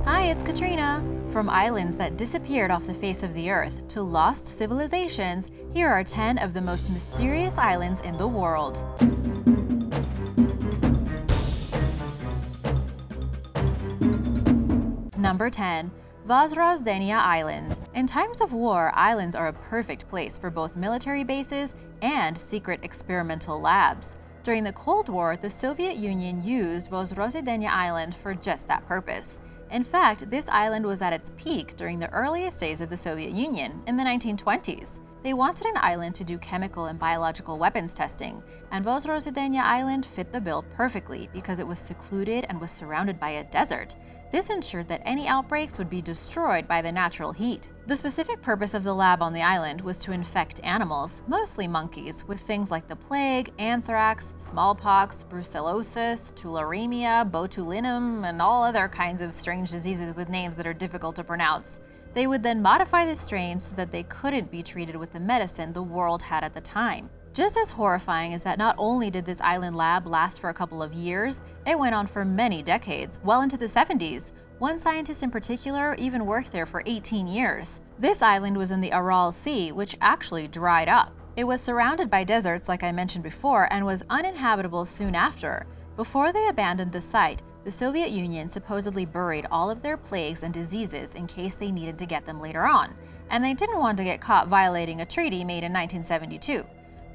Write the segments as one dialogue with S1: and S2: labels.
S1: Hi, it's Katrina! From islands that disappeared off the face of the earth to lost civilizations, here are 10 of the most mysterious islands in the world. Number 10. Vozrozhdeniya Island. In times of war, islands are a perfect place for both military bases and secret experimental labs. During the Cold War, the Soviet Union used Vozrozhdeniya Island for just that purpose. In fact, this island was at its peak during the earliest days of the Soviet Union in the 1920s. They wanted an island to do chemical and biological weapons testing, and Vozrozhdeniya Island fit the bill perfectly because it was secluded and was surrounded by a desert. This ensured that any outbreaks would be destroyed by the natural heat. The specific purpose of the lab on the island was to infect animals, mostly monkeys, with things like the plague, anthrax, smallpox, brucellosis, tularemia, botulinum, and all other kinds of strange diseases with names that are difficult to pronounce. They would then modify the strains so that they couldn't be treated with the medicine the world had at the time. Just as horrifying is that not only did this island lab last for a couple of years, it went on for many decades, well into the 70s. One scientist in particular even worked there for 18 years. This island was in the Aral Sea, which actually dried up. It was surrounded by deserts, like I mentioned before, and was uninhabitable soon after. Before they abandoned the site, the Soviet Union supposedly buried all of their plagues and diseases in case they needed to get them later on, and they didn't want to get caught violating a treaty made in 1972.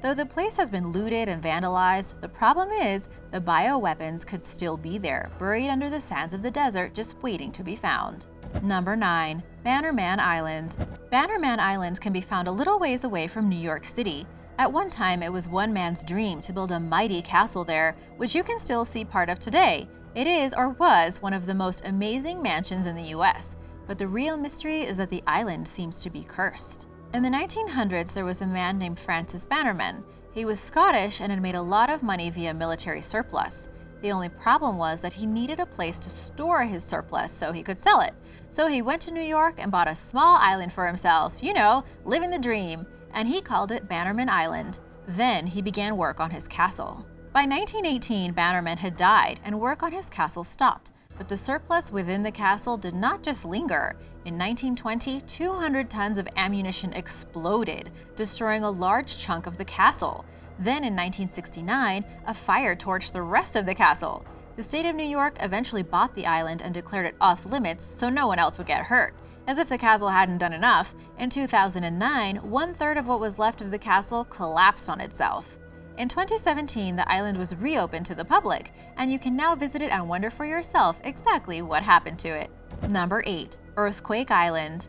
S1: Though the place has been looted and vandalized, the problem is the bioweapons could still be there, buried under the sands of the desert, just waiting to be found. Number 9. Bannerman Island. Bannerman Island can be found a little ways away from New York City. At one time, it was one man's dream to build a mighty castle there, which you can still see part of today. It is, or was, one of the most amazing mansions in the US, but the real mystery is that the island seems to be cursed. In the 1900s, there was a man named Francis Bannerman. He was Scottish and had made a lot of money via military surplus. The only problem was that he needed a place to store his surplus so he could sell it. So he went to New York and bought a small island for himself, living the dream, and he called it Bannerman Island. Then he began work on his castle. By 1918, Bannerman had died and work on his castle stopped. But the surplus within the castle did not just linger. In 1920, 200 tons of ammunition exploded, destroying a large chunk of the castle. Then in 1969, a fire torched the rest of the castle. The state of New York eventually bought the island and declared it off limits so no one else would get hurt. As if the castle hadn't done enough, in 2009, 1/3 of what was left of the castle collapsed on itself. In 2017, the island was reopened to the public, and you can now visit it and wonder for yourself exactly what happened to it. Number 8. Earthquake Island.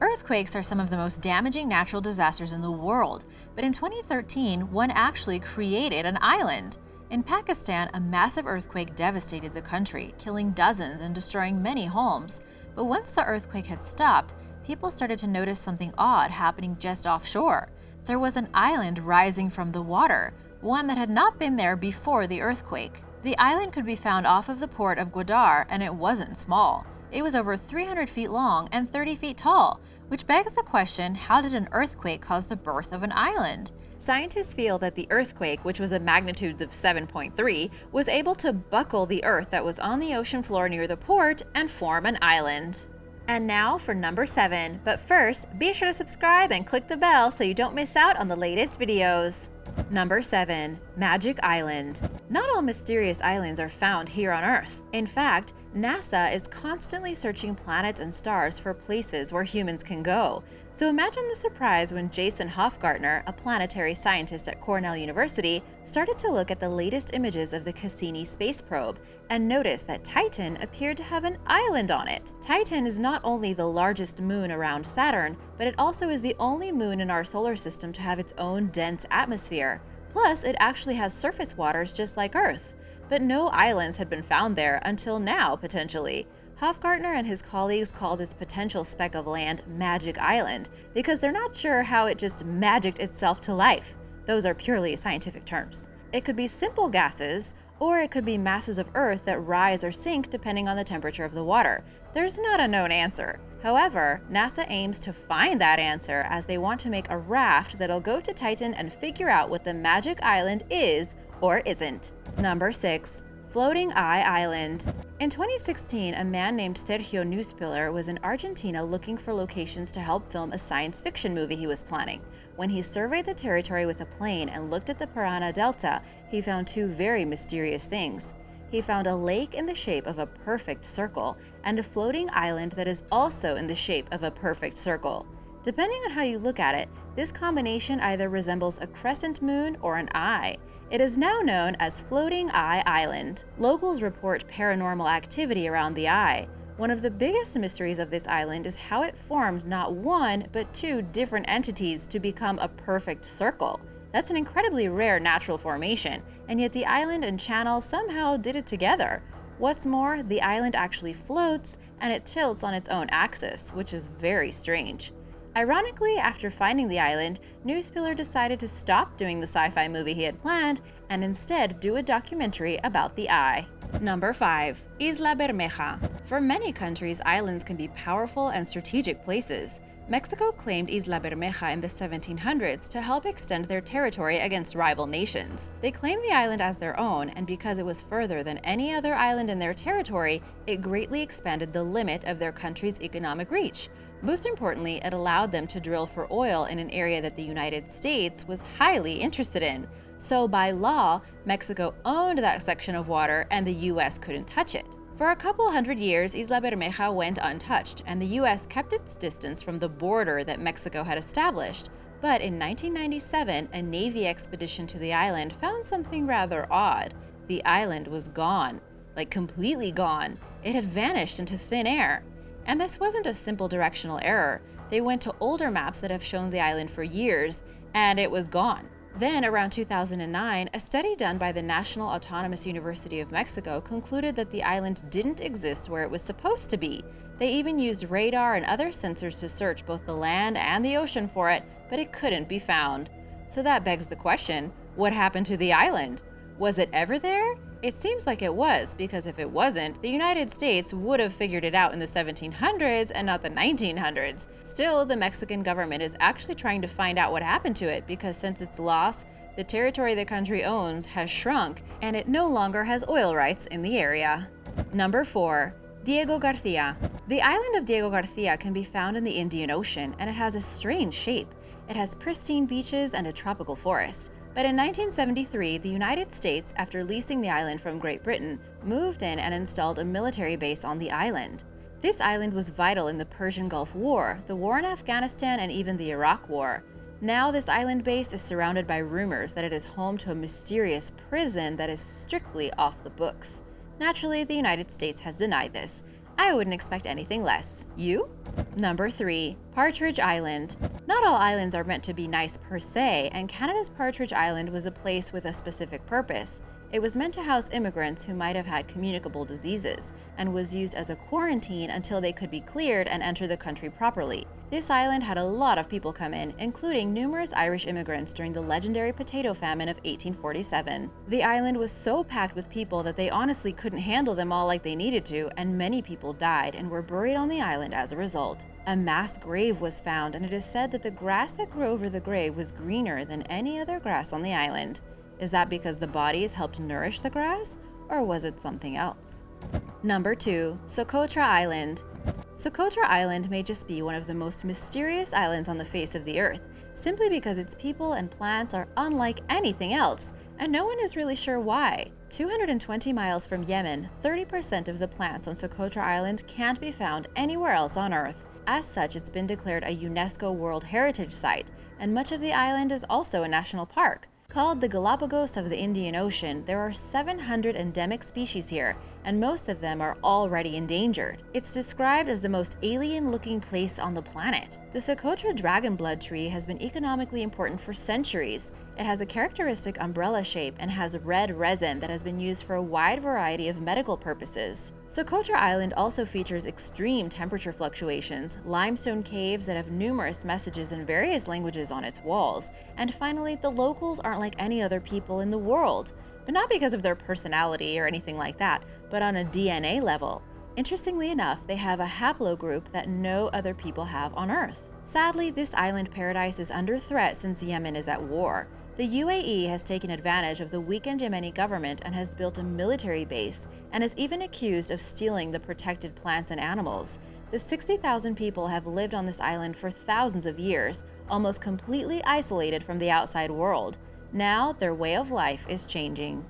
S1: Earthquakes are some of the most damaging natural disasters in the world, but in 2013, one actually created an island. In Pakistan, a massive earthquake devastated the country, killing dozens and destroying many homes. But once the earthquake had stopped, people started to notice something odd happening just offshore. There was an island rising from the water, one that had not been there before the earthquake. The island could be found off of the port of Gwadar, and it wasn't small. It was over 300 feet long and 30 feet tall, which begs the question, how did an earthquake cause the birth of an island? Scientists feel that the earthquake, which was at magnitudes of 7.3, was able to buckle the earth that was on the ocean floor near the port and form an island. And now for number 7, but first, be sure to subscribe and click the bell so you don't miss out on the latest videos. Number 7. Magic Island. Not all mysterious islands are found here on Earth. In fact, NASA is constantly searching planets and stars for places where humans can go. So imagine the surprise when Jason Hofgartner, a planetary scientist at Cornell University, started to look at the latest images of the Cassini space probe and noticed that Titan appeared to have an island on it. Titan is not only the largest moon around Saturn, but it also is the only moon in our solar system to have its own dense atmosphere. Plus, it actually has surface waters just like Earth. But no islands had been found there until now, potentially. Hofgartner and his colleagues called this potential speck of land Magic Island because they're not sure how it just magicked itself to life. Those are purely scientific terms. It could be simple gases, or it could be masses of Earth that rise or sink depending on the temperature of the water. There's not a known answer. However, NASA aims to find that answer as they want to make a raft that'll go to Titan and figure out what the Magic Island is or isn't. Number 6. Floating Eye Island. In 2016, a man named Sergio Newspiller was in Argentina looking for locations to help film a science fiction movie he was planning. When he surveyed the territory with a plane and looked at the Parana Delta, he found two very mysterious things. He found a lake in the shape of a perfect circle and a floating island that is also in the shape of a perfect circle. Depending on how you look at it, this combination either resembles a crescent moon or an eye. It is now known as Floating Eye Island. Locals report paranormal activity around the eye. One of the biggest mysteries of this island is how it formed not one, but two different entities to become a perfect circle. That's an incredibly rare natural formation, and yet the island and channel somehow did it together. What's more, the island actually floats, and it tilts on its own axis, which is very strange. Ironically, after finding the island, Newspiller decided to stop doing the sci-fi movie he had planned and instead do a documentary about the eye. Number 5. Isla Bermeja. For many countries, islands can be powerful and strategic places. Mexico claimed Isla Bermeja in the 1700s to help extend their territory against rival nations. They claimed the island as their own, and because it was further than any other island in their territory, it greatly expanded the limit of their country's economic reach. Most importantly, it allowed them to drill for oil in an area that the United States was highly interested in. So by law, Mexico owned that section of water and the US couldn't touch it. For a couple hundred years, Isla Bermeja went untouched, and the US kept its distance from the border that Mexico had established. But in 1997, a Navy expedition to the island found something rather odd. The island was gone. Like completely gone. It had vanished into thin air. And this wasn't a simple directional error. They went to older maps that have shown the island for years, and it was gone. Then, around 2009, a study done by the National Autonomous University of Mexico concluded that the island didn't exist where it was supposed to be. They even used radar and other sensors to search both the land and the ocean for it, but it couldn't be found. So that begs the question, what happened to the island? Was it ever there? It seems like it was, because if it wasn't, the United States would have figured it out in the 1700s and not the 1900s. Still, the Mexican government is actually trying to find out what happened to it, because since its loss, the territory the country owns has shrunk, and it no longer has oil rights in the area. Number 4. Diego Garcia. The island of Diego Garcia can be found in the Indian Ocean, and it has a strange shape. It has pristine beaches and a tropical forest. But in 1973, the United States, after leasing the island from Great Britain, moved in and installed a military base on the island. This island was vital in the Persian Gulf War, the war in Afghanistan, and even the Iraq War. Now this island base is surrounded by rumors that it is home to a mysterious prison that is strictly off the books. Naturally, the United States has denied this. I wouldn't expect anything less. You? Number 3. Partridge Island. Not all islands are meant to be nice per se, and Canada's Partridge Island was a place with a specific purpose. It was meant to house immigrants who might have had communicable diseases, and was used as a quarantine until they could be cleared and enter the country properly. This island had a lot of people come in, including numerous Irish immigrants during the legendary potato famine of 1847. The island was so packed with people that they honestly couldn't handle them all like they needed to, and many people died and were buried on the island as a result. A mass grave was found, and it is said that the grass that grew over the grave was greener than any other grass on the island. Is that because the bodies helped nourish the grass, or was it something else? Number 2. Socotra Island. Socotra Island may just be one of the most mysterious islands on the face of the earth, simply because its people and plants are unlike anything else, and no one is really sure why. 220 miles from Yemen, 30% of the plants on Socotra Island can't be found anywhere else on Earth. As such, it's been declared a UNESCO World Heritage Site, and much of the island is also a national park. Called the Galapagos of the Indian Ocean, there are 700 endemic species here, and most of them are already endangered. It's described as the most alien-looking place on the planet. The Socotra dragonblood tree has been economically important for centuries. It has a characteristic umbrella shape and has red resin that has been used for a wide variety of medical purposes. Socotra Island also features extreme temperature fluctuations, limestone caves that have numerous messages in various languages on its walls, and finally, the locals aren't like any other people in the world. But not because of their personality or anything like that, but on a DNA level. Interestingly enough, they have a haplogroup that no other people have on Earth. Sadly, this island paradise is under threat since Yemen is at war. The UAE has taken advantage of the weakened Yemeni government and has built a military base and is even accused of stealing the protected plants and animals. The 60,000 people have lived on this island for thousands of years, almost completely isolated from the outside world. Now, their way of life is changing.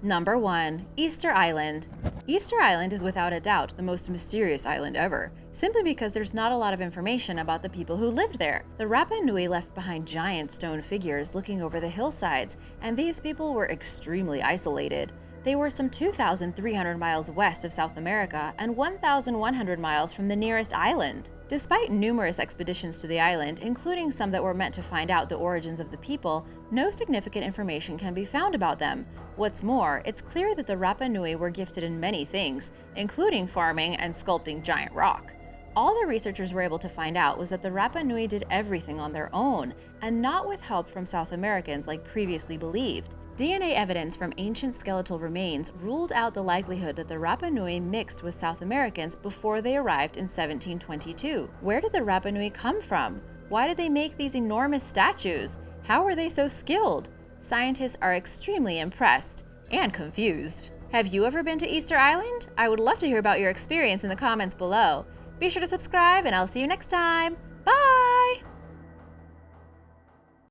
S1: Number 1. Easter Island. Easter Island is without a doubt the most mysterious island ever, simply because there's not a lot of information about the people who lived there. The Rapa Nui left behind giant stone figures looking over the hillsides, and these people were extremely isolated. They were some 2,300 miles west of South America and 1,100 miles from the nearest island. Despite numerous expeditions to the island, including some that were meant to find out the origins of the people, no significant information can be found about them. What's more, it's clear that the Rapa Nui were gifted in many things, including farming and sculpting giant rock. All the researchers were able to find out was that the Rapa Nui did everything on their own, and not with help from South Americans like previously believed. DNA evidence from ancient skeletal remains ruled out the likelihood that the Rapa Nui mixed with South Americans before they arrived in 1722. Where did the Rapa Nui come from? Why did they make these enormous statues? How were they so skilled? Scientists are extremely impressed and confused. Have you ever been to Easter Island? I would love to hear about your experience in the comments below. Be sure to subscribe, and I'll see you next time. Bye!